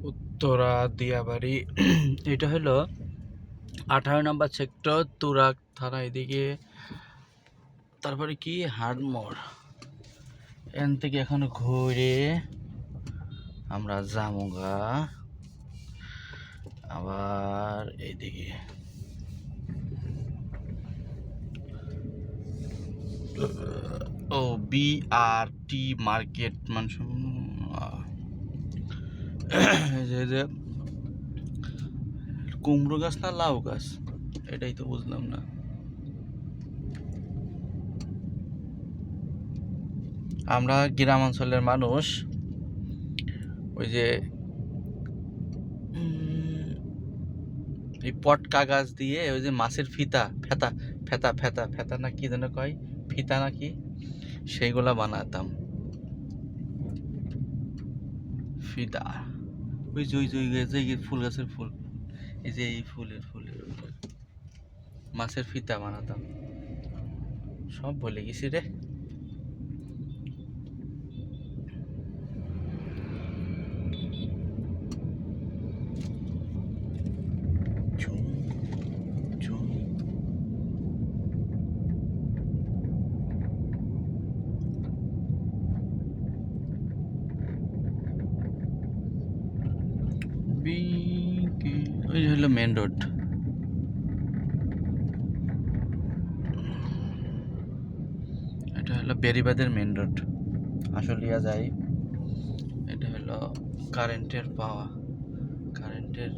উত্তরা দিয়াবাড়ি। এটা হলো 18 নম্বর সেক্টর, তুরাগ থানা এদিকে। তারপরে কি হাড়মোড়, এখান থেকে এখন ঘুরে আমরা জামুগা আবার এইদিকে। ও BRT মার্কেট মানুষ যে কুমড়ো গাছ না লাউ গাছ, এটাই তো বুঝলাম না। আমরা গ্রাম অঞ্চলের মানুষ, ওই যে এই পটকা গাছ দিয়ে ওই যে মাছের ফিতা ফেতা ফেতা ফেতা ফেতা না কি যেন কয়, ফিতা নাকি, সেইগুলা বানাতাম। ফিতা ওই যে ফুল গাছের ফুল, এই যে এই ফুলের মাছের ফিতা বানাতাম। সব ভুলে গেছি রে। ওই হলো মেন রোড। এটা হলো বেরিবাদের মেন রোড, আসলিয়া যাই। এটা হলো কারেন্টের পাওয়া, কারেন্টের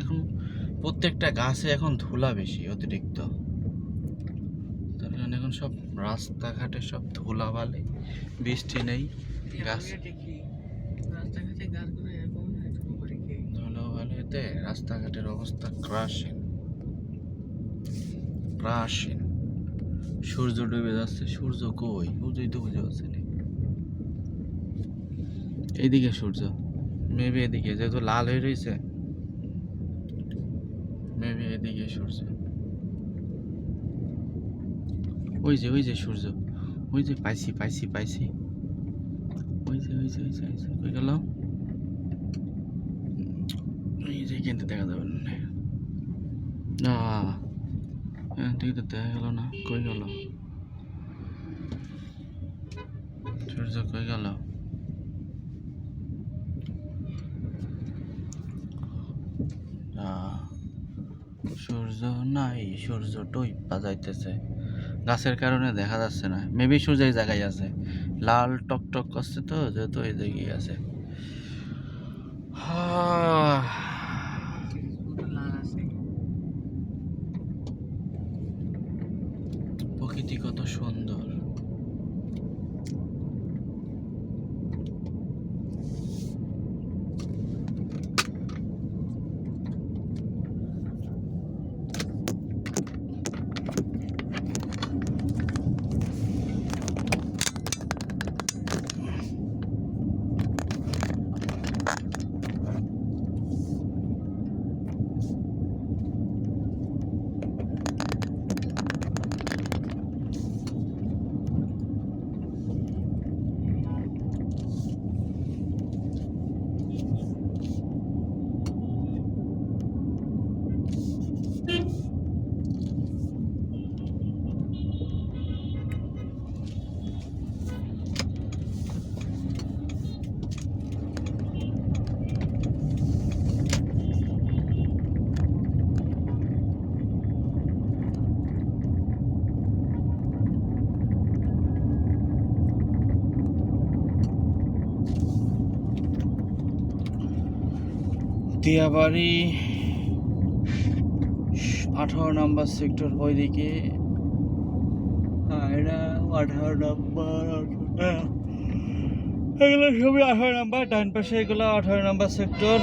এখন প্রত্যেকটা গাছে এখন ধুলা বেশি অতিরিক্ত, তার কারণে এখন সব রাস্তাঘাটে সব ধুলা বালি, বৃষ্টি নেই, গাছ ধুলা বালিতে রাস্তাঘাটের অবস্থা ক্রাশিং। সূর্য ডুবে যাচ্ছে, সূর্য কই বুঝেই তো বুঝে যাচ্ছে না। এইদিকে সূর্য, মেবি এদিকে যেহেতু লাল হয়ে রয়েছে, মেবি এদিকে সূর্য। ওই যে সূর্য, ওই যে পাইছি ওই যে কই গেল, এই যে কিন্তু দেখা যাবে না, ঠিক তো দেখা গেল না, কই গেল সূর্য, কই গেল? সূর্য নাই, সূর্য টইপা যাইতেছে, গাছের কারণে দেখা যাচ্ছে না। মেবি সূর্য এই জায়গায় আছে, লাল টকটক করছে তো, যেহেতু এই জায়গায় আছে। প্রকৃতি কত সুন্দর। দিয়াবাড়ি 18 নম্বর সেক্টর ওইদিকে, এটা 18 নম্বর, এগুলো সবই 18 নম্বর, ডান পাশে এগুলো 18 নম্বর সেক্টর।